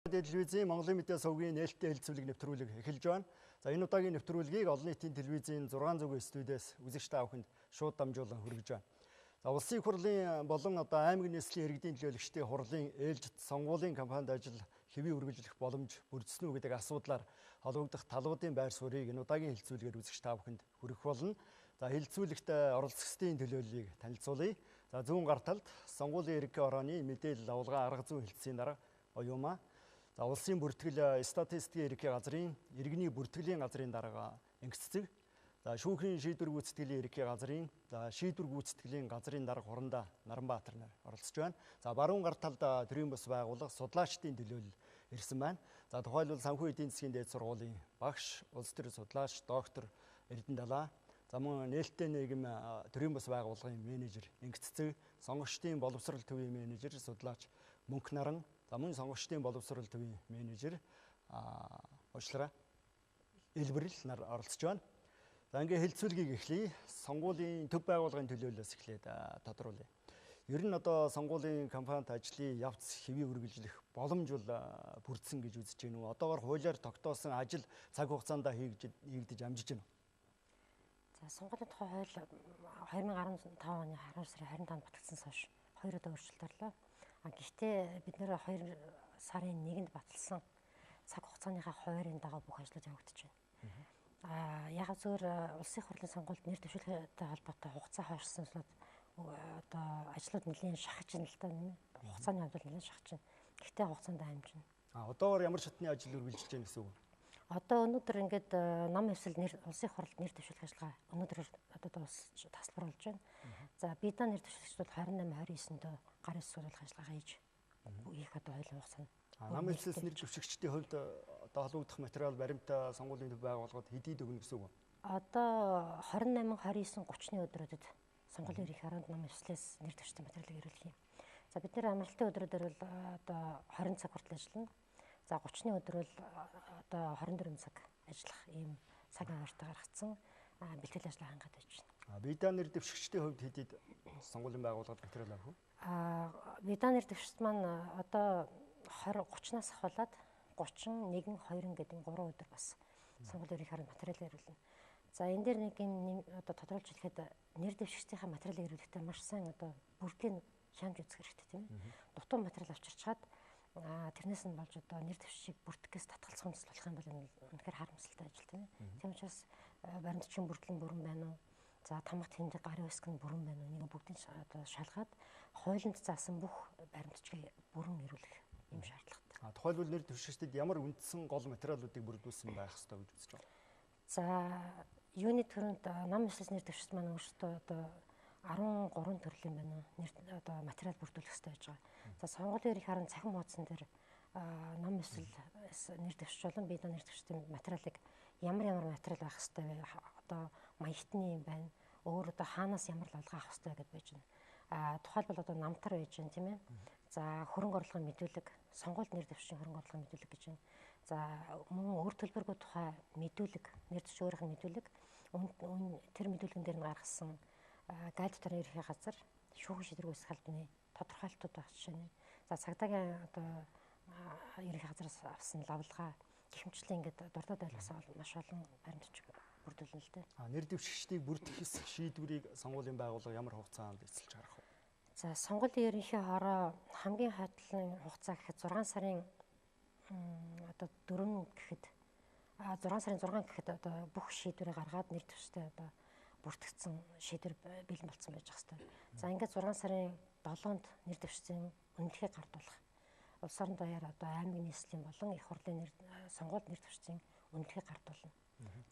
Телевизийн Монголын мэдээ сувгийн нээлттэй хэлцүүлэг нэвтрүүлэг эхэлж байна. За энэ удаагийн нэвтрүүлгийг олон нийтийн телевизийн 600 студиэс үзэгч та бүхэнд шууд дамжуулан хүргэж байна. За улсын их хурлын болон аймаг нийслэлийн иргэдийн төлөөлөгчдийн хурлын ээлжид сонгуулийн кампанид ажил хэвийн үргэлжлэх боломж бүрдсэн үү гэдэг асуудлаар холбогдох талбуудын байр суурийг энэ удаагийн хэлцүүлгээр үзэгч та бүхэнд хүргэх болно. За хэлцүүлэгт оролцогчдын төлөөллийг танилцуулъя. За зүүн гар талд сонгуулийн ерөнхий орооны мэдээлэл авалгаа арга зүйн хэлтсийн дарга оюума. За улсын бүртгэл статистикийн ерөнхий газрын иргэний бүртгэлийн газрын дарга Энгцэцэг. За шүүхийн шийдвэр гүйцэтгэлийн ерөнхий газрын шийдвэр гүйцэтгэлийн газрын дарга Хуранда Наранбаатар нар оролцож байна. За баруун гар талд төрийн бас байгууллага судлаачдын төлөөлөл ирсэн байна. За тухайлбал санхүү эдийн засгийн дээд сургуулийн багш, улс төр судлаач доктор Эрдэнэ. За мөн нээлттэй нийгэм төрийн бас байгууллагын менежер Энгцэцэг, сонгогчдын боловсрол төвийн менежер судлаач Мөнх Наран, за мөн сонгогчдын боловсрол төвийн менежер уучлаарай Элбэрэл нар оролцож байна. За ингээ хэлцүүлгийг эхлэе. Сонгуулийн төв байгууллагын төлөөллөөс эхлээд тодруулъя. Ер нь одоо сонгуулийн кампанит ажлын явц хэвийн үргэлжлэх боломж бол бүрдсэн гэж үзэж байна уу? Одоогоор хуулиар тогтоосон ажил цаг хугацаанд хийгдэж амжиж байна уу? За сонгуулийн тухай хууль 2015 оны 12 сарын 25-нд баталсанаас хойш 2 удаа өөрчлөлт орлоо. Гэхдээ бид нэр 2 сарын 1-нд баталсан цаг хугацааныхаа хуваарийн дагуу бүх ажлууд явагдаж байна. Яг зөвөр улсын хурлын сонгуульд нэр дэвшүүлэхтэй холбоотой хугацаа хойшлсон одоо ажлууд нэлийн шахаж байна л да нэмээ. Хугацааны хувьд нэлийн шахаж байна. Гэхдээ хугацаанд хэмжинэ. Одоогоор ямар шатны ажил үргэлжилж байна гэсэн үг? Одоо өнөөдөр ингээд ном эвсэл улсын хурлд нэр дэвшүүлэх ажиллагаа өнөөдөр одоо тасалбар болж байна. За бидаа нэр дэвшүүлэгчд бол 28 29-нд гар эсвэлэх ажиллагаа хийх одоо хуулийн хугацаа. Ном эвсэлс нэр дэвшүүлэгчдийн хувьд одоо холбогдох материал баримтаа сонгуулийн төв байгууллагад хэдий өгнө гэсэн үг? Одоо 28 29 30-ны өдрүүдэд сонгуулийн ерөнхий харанд ном эвслээс нэр дэвшүүлсэн материалыг ирүүлэх юм. За бид нэр амралтын өдрүүдээр бол одоо 20 цаг хүртэл ажиллана. За 30-ны өдөр бол одоо 24 цаг ажиллах ийм цагийн аваартай гаргацсан бэлтгэл ажлаа хангаад байж байна. Бидаа нэр дэвшигчдийн хувьд хэдийд сонгуулийн байгууллагад материал авах уу? Бидаа нэр дэвшигчд маань одоо 30-наас ахуулаад 31, 2 гэдэг 3 өдөр бас сонгуулийн ерөнхий харанд материал ирүүлнэ. За энэ дээр нэг юм одоо тодорхойлж хэлэхэд нэр дэвшигчдийн материалыг ирүүлэхдээ маш сайн одоо бүрдийг шаамж үзэх хэрэгтэй тийм ээ. Дутуу материал авчирчаад тэрнээс нь болж одоо нэр дэвшигчийг бүртгэхээс татгалзах хүндэс болох юм бол энэ үнэхээр харамсалтай ажил тийм ээ. Тийм учраас баримтчин бүртгэн бүрэн байна уу? За тамга тэмдэг гарын үсэг нь бүрэн байна уу? Энийг бүгдийг одоо шалгаад хуулинд заасан бүх баримтчгийг бүрэн ирүүлэх юм шаардлагатай. Тухайлбал нэр дэвшигчдэд ямар үндсэн гол материалуудыг бүрдүүлсэн байх ёстой гэж үзэж байна? За юуны төрөнд ном эвслээс нэр дэвшигчд маань өөрсдөө одоо 13 төрлийн байна. Нэр одоо материал бүрдүүлэх хэрэгтэй байж байгаа. За сонгуулийн ерөнхий харанд цахим хуудсан дээр ном эвсэл нэр дэвшигч болон бидаа нэр дэвшигчдийн материалыг ямар материал байх хэрэгтэй вэ? Одоо маягтны юм байна. Өөр одоо хаанаас ямар л алгаа авах хэрэгтэй гэдээ байж байна. Тухайлбал одоо намтар байж байна тийм ээ. За хөрөнгө оруулалтын мэдүүлэг, сонгуульд нэр дэвшигчийн хөрөнгө оруулалтын мэдүүлэг гэж байна. За мөн өөр төлбөргүй тухай мэдүүлэг, нэр дэвшигч өөрийнх нь мэдүүлэг, тэр мэдүүлгэн дээр нь гаргасан гайд дотор ерөнхий газар шүүхэн шийдвэр гүйцэтгэх албаны тодорхойлолтууд байх жишээ нь. За цагдаагийн одоо ерөнхий газараас авсан лавлгаа гихмчлэн ингээд дурдаад байлгасан маш олон баримтчиг бүрдүүлнэ л дээ. Нэр дэвшигчдийг бүртгэх шийдвэрийг сонгуулийн байгууллага ямар хугацаанд эцэлж гаргах вэ? За сонгуулийн ерөнхий хороо хамгийн хойдлын хугацаа гэхэд 6 сарын одоо 4 гэхэд 6 сарын 6 гэхэд одоо бүх шийдвэрийг гаргаад нэр дэвшигчтэй одоо бүртгэгдсэн шийдвэр бэлэн болсон байж байгаа хэвээр. За ингээд 6 сарын 7-нд нэр дэвшигчдийн үнэлгээг гардуулах. Улс орон даяар одоо аймаг нийслэлийн болон их хурлын сонгуульд нэр дэвшигчдийн үнэлгээг гардуулна.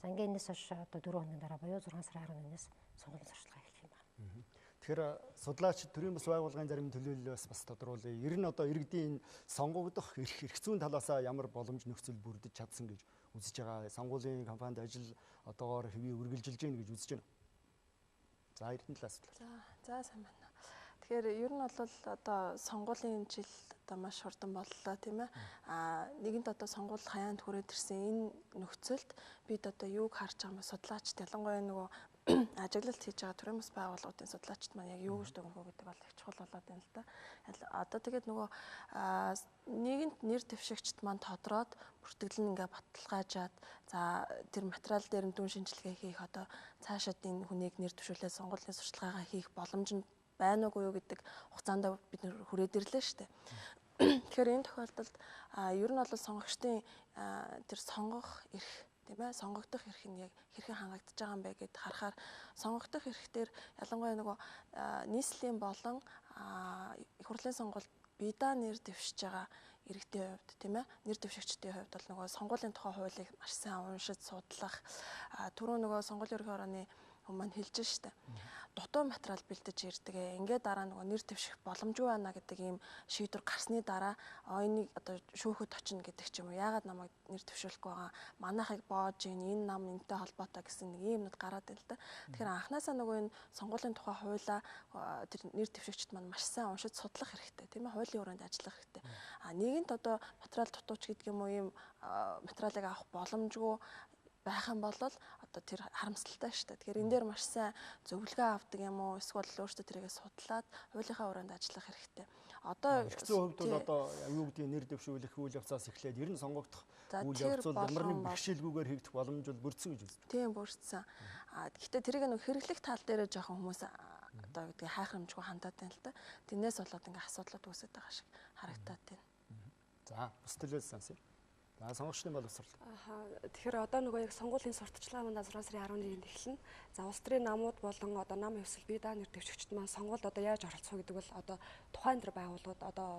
За ингээд энэс хойш одоо 4 хоногийн дараа буюу 6 сарын 11-ээс сонгуулийн сурталчилгаа эхлэх юм байна. Тэгэхээр судлаач төрийн бас байгууллагын зарим төлөөллөөс бас тодруулъя. Ер нь одоо иргэдийн сонгогдох эрх зүйн талаас ямар боломж нөхцөл бүрдэж чадсан гэж үзэж байгаа. Сонгуулийн кампанид ажил одоогоор хэвээ үргэлжилж байна гэж үзэж байна. За Эрдэнэ талаас. За сайн байна. Тэгэхээр ер нь бол одоо сонгуулийн жил одоо маш хурдан боллоо тийм ээ. Нэгэнт одоо сонгуул хаяанд хүрээд ирсэн энэ нөхцөлд бид одоо юуг харж байгаа юм бэ? Судлаачд ялангуяа нөгөө ажиглалт хийж байгаа төрийн бас байгууллагуудын судлаачид маань яг юу гэж дүгнэх үү гэдэг бол их чухал болоод байна л да. Одоо тэгээд нөгөө нийгэмд нэр дэвшигчд маань тодроод бүртгэл нь ингээ баталгаажаад за тэр материал дээр нь дүн шинжилгээ хийх одоо цаашаад энэ хүнийг нэр дэвшүүлээд сонгуулийн сурталчилгаагаа хийх боломж нь байна уугүй юу гэдэг хугацаанд бид нэр хүрээд ирлээ шүү дээ. Тэгэхээр энэ тохиолдолд ер нь бол сонгогчдын тэр сонгох эрх тийм ээ сонгогдох эрх нь яг хэрхэн хангагдаж байгаа юм бэ гэд харахаар сонгогдох эрх дээр ялангуяа нөгөө нийслэлийн болон их хурлын сонгуульд бидаа нэр дэвшиж байгаа иргэдийн хувьд тийм ээ нэр дэвшигчдийн хувьд бол нөгөө сонгуулийн тухай хуулийг маш сайн уншиж судлах түрүү нөгөө сонгуулийн ерөнхий орооны хүмүүс маань хэлж штэ дутуу материал бэлдэж ирдэг. Ингээд дараа нөгөө нэр дэвших боломжгүй байна гэдэг ийм шийдвэр гарсны дараа энийг одоо шүүхэд очино гэдэг ч юм уу. Яагаад намайг нэр дэвшүүлэхгүй байгаа? Манайхыг боож энэ нам энэтэй холбоотой гэсэн нэг юм нүд гараад байна л да. Тэгэхээр анханасаа нөгөө энэ сонгуулийн тухай хуулаа тэр нэр дэвшигчд маань маш сайн уншиж судлах хэрэгтэй тийм ээ. Хуулийн өрөөнд ажиллах хэрэгтэй. Нэгэнт одоо материал дутууч гэдэг юм уу ийм материалыг авах боломжгүй байх юм бол одоо тэр харамсалтай шүү дээ. Тэгэхээр энэ дээр маш сайн зөвлөгөө авдаг юм уу? Эсвэл өөртөө тэрийгэ судлаад хуулийнхаа өрөөнд ажиллах хэрэгтэй. Одоо хэцүү хувьд бол одоо юу гэдгийг нэр дэвшүүлэх үйл явцаас эхлээд ер нь сонгогдох үйл явц бол ямар нэг бэрхшээлгүйгээр хийгдэх боломж бол бүрдсэн гэж үздэг. Тийм бүрдсэн. Гэхдээ тэрийг нэг хэрэглэх тал дээр жоохон хүмүүс одоо гэдгийг хайхрамжгүй хандаад байна л да. Тэрнээс болоод ингээ асуудлууд үүсэж байгаа шиг харагдаад байна. За, бас төлөөс сонсъё. За сонгогчдын боловсрол. Тэгэхээр одоо нөгөө яг сонгуулийн сурталчилгаа маань 6 сарын 11-нд эхэлнэ. За улс төрийн намууд болон одоо нам хэвсэл бие даа нэр дэвшигчд маань сонгуульд одоо яаж оролцох гэдэг бол одоо тухайн тэр байгууллагууд одоо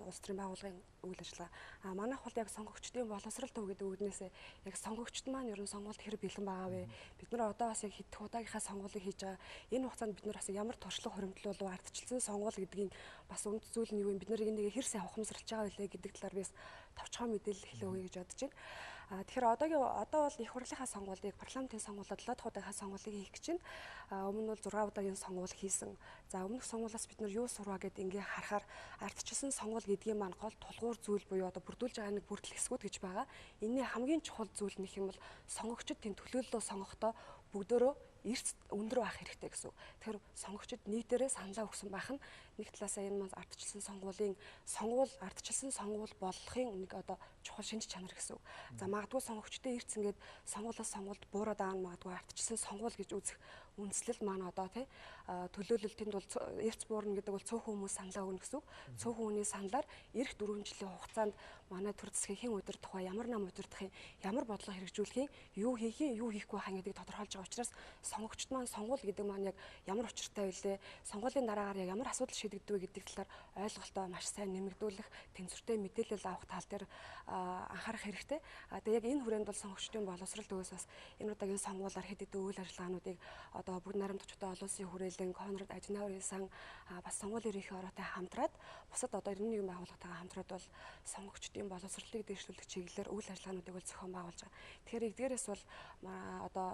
улс төрийн байгууллагын үйл ажиллагаа. Манайх бол яг сонгогчдын боловсрол төв гэдэг үгнээсээ яг сонгогчд маань ер нь сонгуульд хэр бэлэн байгаа вэ? Бид нар одоо бас яг хэдэх удаагийнхаа сонгуулийг хийж байгаа. Энэ хугацаанд бид нар бас ямар туршлага хоригдлол уу ардчилсан сонгуул гэдгийг бас үнд зүйл нь юу юм бид нар энийг хэр сайн ухамсарлаж байгаа вэ гэдэг талаар би товчхон мэдээлэл хэлээ гэж бодож байна. Тэгэхээр одоо бол их хурлынхаа сонгуулийг парламентын сонгуулиуд 7 дахь удаагийн сонгуулийг хийх гэж байна. Өмнө нь бол 6 удаагийн сонгуул хийсэн. За өмнөх сонгуулиас бид нар юу сурваа гэдээ ингээ харахаар ардчилсан сонгуул гэдгийн маань гол тулгуур зүйл буюу одоо бүрдүүлж байгаа нэг бүрдэл хэсгүүд гэж байгаа. Энийн хамгийн чухал зүйл нь юм бол сонгогчдын төлөөллөө сонгохдоо бүгдөө эрс өндөр байх хэрэгтэй гэсэн. Тэгэхээр сонгогчид нийтээрээ саналаа өгсөн байх нь нэг талаасаа энэ маань ардчилсан сонгуул болохын нэг одоо чухал шинж чанар гэсэн. За магадгүй сонгогчдын эрс ингээд сонгуулиуд буураад байгаа магадгүй ардчилсан сонгуул гэж үзэх үндслэл маань одоо тий төлөөлөлтөнд бол эрс буурна гэдэг бол цөөхөн хүмүүс саналаа өгнө гэсэн. Цөөхөн хүний саналаар эх 4 жилийн хугацаанд манай төр засгийн хэн удирдах вэ? Ямар нам удирдах юм? Ямар бодлого хэрэгжүүлэх юм? Юу хийх юм? Юу хийхгүй байх гэдгийг тодорхойлж байгаа учраас сонгогчд маань сонгуул гэдэг маань яг ямар учиртай вэ? Сонгуулийн дараагаар яг ямар асуудал шийдэгддэг вэ гэдэг талаар ойлголтоо маш сайн нэмэгдүүлэх, тэнцвэртэй мэдээлэл авах тал дээр анхаарах хэрэгтэй. Тэгээ яг энэ хүрээнд бол сонгогчдын боловсрол төвөөс бас энэ удаагийн сонгуулиар хэд хэдэн үйл ажиллагаануудыг одоо бүгд найрамдагчтай олон улсын хүрээлэн, Конрад Ажинаврын сан бас сонгуулийн ерөнхий ороотой хамтраад бусад одоо 91 байгууллагатайгаа хамтраад бол сонгогчдын боловсролыг дэвшүүлэх чиглэлээр үйл ажиллагаануудыг бол зохион байгуулж байгаа. Тэгэхээр эдгээрээс бол одоо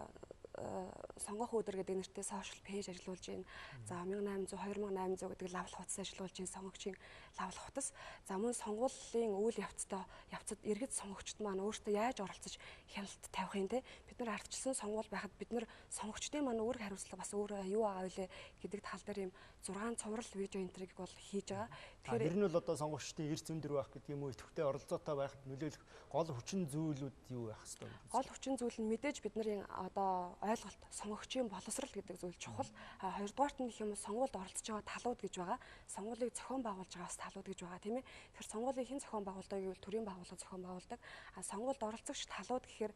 сонгох өдөр гэдэг нэртэй сошиал пэйж ажиллуулж байна. За 1800 2800 гэдэг лавлах утас ажиллуулж байна. Сонгогчийн лавлах утас. За мөн сонгуулийн үйл явцад иргэд сонгогчд маань өөртөө яаж оролцож хяналт тавих юм те. Бид нар ардчилсан сонгуул байхад бид нар сонгогчдын маань үүрэг хариуцлага бас өөр юу байгаа вэ гэдэг тал дээр юм 6 цуврал видео энтриг бол хийж байгаа. Тэгэхээр ер нь бол одоо сонгогчдын эрс зөндөр байх гэдэг юм уу, идэвхтэй оролцоотой байхад нөлөөлөх гол хүчин зүйлүүд юу байх хэвээр вэ? Гол хүчин зүйл нь мэдээж бидний одоо ойлголт сонгогчийн боловсрал гэдэг зүйл чухал. Хоёрдугаарт нь гэх юм сонгуульд оролцож байгаа талууд гэж байгаа. Сонгуулийг зохион байгуулж байгаа бас талууд гэж байгаа тийм ээ. Тэгэхээр сонгуулийг хэн зохион байгуулдаг гэвэл төрийн байгууллага зохион байгуулдаг. Сонгуульд оролцогч талууд гэхээр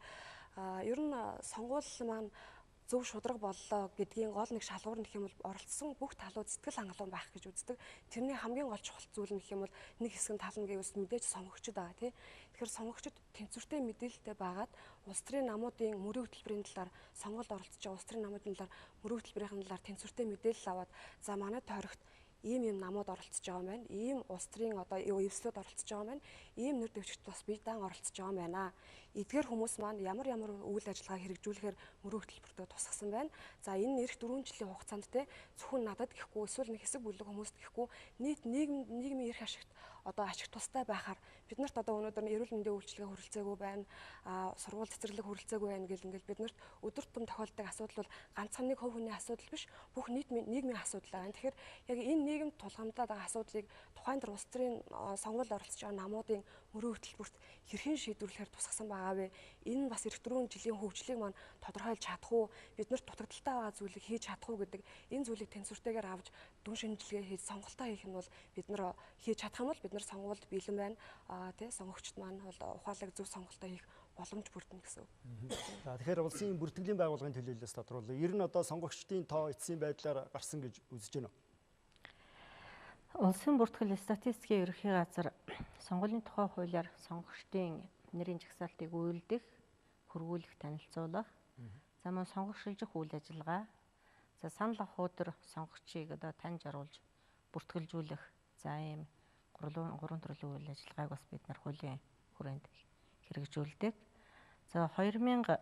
ер нь сонгуул маань зөв шударга боллоо гэдгийн гол нэг шалгуур нь гэх юм бол оролцсон бүх талууд сэтгэл хангалуун байх гэж үздэг. Тэрний хамгийн гол чухал зүйл нь гэх юм бол нэг хэсэг нь тална гэвс мэдээж сонгогчд байгаа тий. Тэгэхээр сонгогчд тэнцвэртэй мэдээлэлтэй байгаад улс төрийн намуудын мөрийн хөтөлбөрийн талаар сонгуульд оролцож байгаа улс төрийн намуудын талаар мөрийн хөтөлбөрийн талаар тэнцвэртэй мэдээлэл аваад за манай тойрогт ийм намууд оролцож байгаа юм байна. Ийм улс төрийн одоо эвслүүд оролцож байгаа юм байна. ийм нэр дэвшигт бас биедан оролцож байгаа юм байна. Эдгээр хүмүүс маань ямар үйл ажиллагаа хэрэгжүүлэхээр мөрөө хөтөлбөртөө тусгасан байна. За энэ эх 4 жилийн хугацаанд те зөвхөн надад гэхгүй эсвэл нэг хэсэг бүлэг хүмүүст гэхгүй нийт нийгмийн эрх ашигт одоо ашиг тустай байхаар бид нарт одоо өнөөдөр эрүүл мэндийн үйлчилгээ хүрэлцээгүй байна, сургууль цэцэрлэг хүрэлцээгүй байна гэл ингээл бид нарт өдөр тутам тохиолддог асуудал бол ганцхан нэг хувь хүний асуудал биш, бүх нийгмийн асуудал байна. Тэгэхээр яг энэ нийгэмд тулгамдаад байгаа асуудлыг тухайн улс төрийн сонгуульд оролцож байгаа намуудын мөрөө хөтөлбөрт хэрхэн шийдвэрлэхээр тусгасан байгаа вэ? Энэ бас эх 4 жилийн хөгжлийг маань тодорхойлж чадах уу? Бид нарт дутагдaltaй байгаа зүйлийг хийж чадах уу гэдэг энэ зүйлийг тэнцвэртэйгээр авч дүн шинжилгээ хийж сонголтоо хийх нь бол бид нар хийж чадах юм бол бид нар сонгуульд бэлэн байна. Тэ сонгогчд маань бол ухаалаг зөв сонголтоо хийх боломж бүрдэнэ гэсэн үг. За тэгэхээр улсын бүртгэлийн байгууллагын төлөөллөөс тодруулъя. Ер нь одоо сонгогчдын тоо эцсийн байдлаар гарсан гэж үзэж байна уу? Улсын бүртгэл статистикийн ерөнхий газар сонгуулийн тухай хуулиар сонгогчдын нэрийн жагсаалтыг үйлдэх, хөрвүүлэх, танилцуулах, за мөн сонгох шилжих үйл ажиллагаа, за санал авах өдөр сонгогчийг одоо таньж оруулж бүртгэлжүүлэх, за ийм гурван төрлийн үйл ажиллагааг бас бид нар хуулийн хүрээнд хэрэгжүүлдэг. За 2000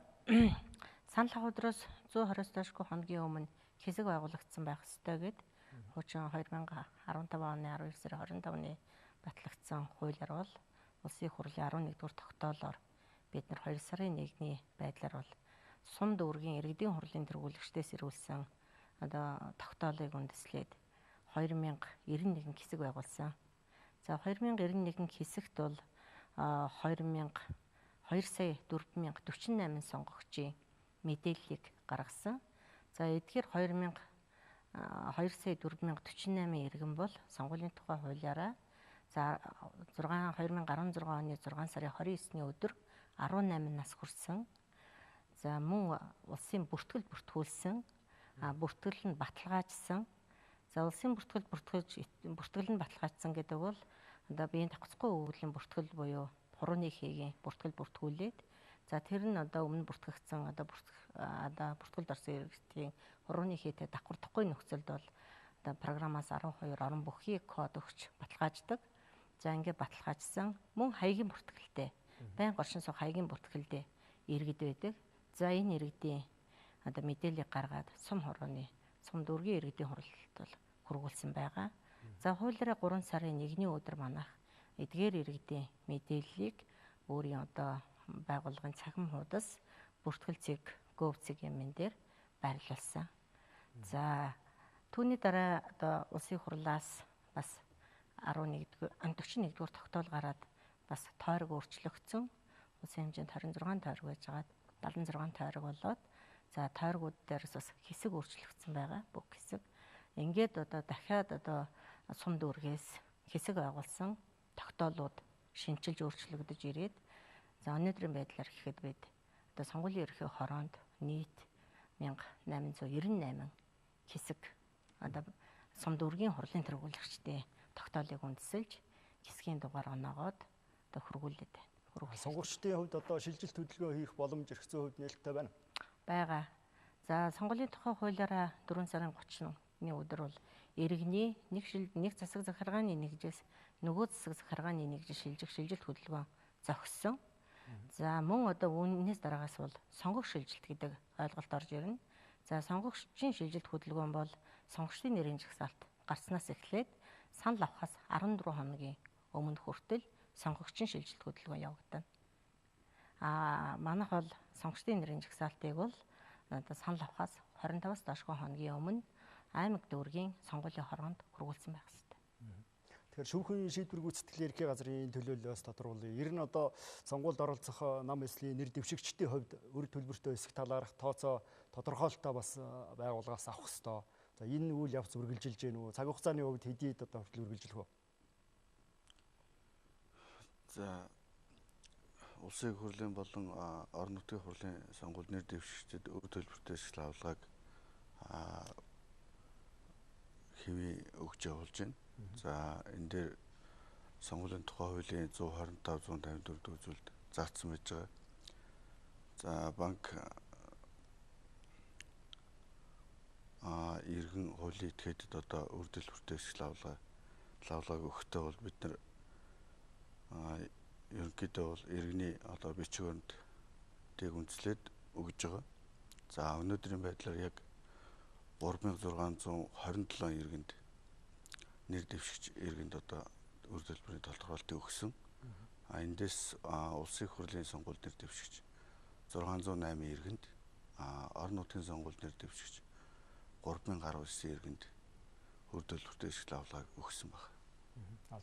санал авах өдрөөс 120-с доошгүй хоногийн өмнө хэсэг байгуулагдсан байх ёстой гэд хуучин 2015 оны 12 сарын 25-ны батлагдсан хуулиар бол улсын хурлын 11-р тогтоолоор бид нар 2 сарын 1-ний байдлаар бол сум дүүргийн иргэдийн хурлын тэргүүлэгчдээс ирүүлсэн одоо тогтоолыг үндэслээд 2091 хэсэг байгуулсан. За 2091 хэсэгт бол 2 сая 4,048 сонгогчийн мэдээллийг гаргасан. За эдгээр 2 сая 4,048 иргэн бол сонгуулийн тухай хуулиараа за 2016 оны 6 сарын 29-ний өдөр 18 нас хүрсэн. За мөн улсын бүртгэл бүртгүүлсэн, бүртгэл нь баталгаажсан. За улсын бүртгэл нь баталгаажсан гэдэг бол одоо биеийн давхцахгүй өвөглөлийн бүртгэл буюу хурууны хийгийн бүртгэл бүртгүүлээд за тэр нь одоо өмнө бүртгэгдсэн одоо бүртгэлд орсон иргэдийн хурууны хийтэй давхардахгүй нөхцөлд бол одоо програмаас 12 орон бүхий код өгч баталгааждаг. За ингээд баталгаажсан мөн хаягийн бүртгэлтэй байнга оршин суух хаягийн бүртгэлтэй иргэд байдаг. За энэ иргэдийн одоо мэдээллийг гаргаад сум дүүргийн иргэдийн хурлд бол хургуулсан байгаа. За хуулиараа 3 сарын 1-ний өдөр манайх эдгээр иргэдийн мэдээллийг өөрийн одоо байгууллагын цахим хуудас бүртгэл цэг gov.cg юмн дээр байрлуулсан. За түүний дараа одоо улсын хурлаас бас 41-р тогтоол гараад бас тойрог өөрчлөгдсөн. Улсын хэмжээнд 26 тойрог байж байгаад 76 тойрог болоод за тойрогууд дээрээс бас хэсэг өөрчлөгдсөн байгаа. Бүх хэсэг. Ингээд одоо дахиад одоо сум дүүргээс хэсэг байгуулсан тогтоолууд шинжилж өөрчлөгдөж ирээд за өнөөдрийн байдлаар гэхэд бид одоо сонгуулийн ерхий хороонд нийт 1898 хэсэг одоо сум дүүргийн хурлын тэргүүлэгчдийн тогтоолыг үндэслэж хэсгийн дугаар оноогоод одоо хургуулээд байна. Сонгогчдын хувьд одоо шилжилт хөдөлгөөн хийх боломж эрх зүйн хувьд нээлттэй байна. Байгаа. За сонгуулийн тухай хуулиараа 4 сарын 30-ны өдөр бол иргэний нэг засаг захиргааны нэгжээс нөгөө засаг захиргааны нэгж шилжилт хөдөлгөөн зохисон. За мөн одоо үүнээс дараагаас бол сонгох шилжилт гэдэг ойлголт орж ирнэ. За сонгогчдын шилжилт хөдөлгөөн бол сонгогчдын нэрийн жагсаалт гарснаас эхлээд санал авахаас 14 хоногийн өмнө хүртэл сонгогчдын шилжилт хөдөлгөөн явагдана. Манайх бол сонгогчдын нэрийн жагсаалтыг бол одоо санал авахаас 25-аас доошгүй хоногийн өмнө аймаг дүүргийн сонгуулийн хороонд хургуулсан байх ёстой. Тэгэхээр шүүхийн шийдвэр гүйцэтгэлийн ерхий газрын төлөөллөөс тодруулъя. Ер нь одоо сонгуульд оролцох нам эслийн нэр дэвшигчдийн хувьд өр төлбөртөө эсэх талаарх тооцоо тодорхойлолтоо бас байгууллагаас авах ёстой. За энэ үйл явц үргэлжилж гэнэ үү? Цаг хугацааны хувьд хэдийд одоо хүртэл үргэлжлэх үү? За улсын хурлын болон орон нутгийн хурлын сонгуульд нэр дэвшигчдэд өр төлбөртөө эсэх авлагыг хэвээ өгч явуулж байна. За энэ дээр сонгуулийн тухай хуулийн 125 154 үзүүлэлт заагдсан байж байгаа. За банк иргэн хуулийн этгээдэд одоо өр төлбөртөө эсэх лавлагыг өгөхдөө бол бид нар ерөнхийдөө бол иргэний одоо бичиг баримт дэг үндэслээд өгж байгаа. За өнөөдрийн байдлаар яг 3627 иргэнд нэр дэвшигч иргэнд одоо үр төлбөрийн тодорхойлолтыг өгсөн. Эндээс улсын их хурлын сонгуульд нэр дэвшигч 608 иргэнд, орон нутгийн сонгуульд нэр дэвшигч 3019 иргэнд үр төлбөртэй ашиглал авлагыг өгсөн байна.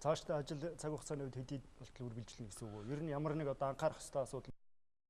Цаашдаа ажил цаг хугацааны үед хэдий болтол үргэлжлэнэ гэсэн үг үү? Ер нь ямар нэг одоо анхаарах ёстой асуудал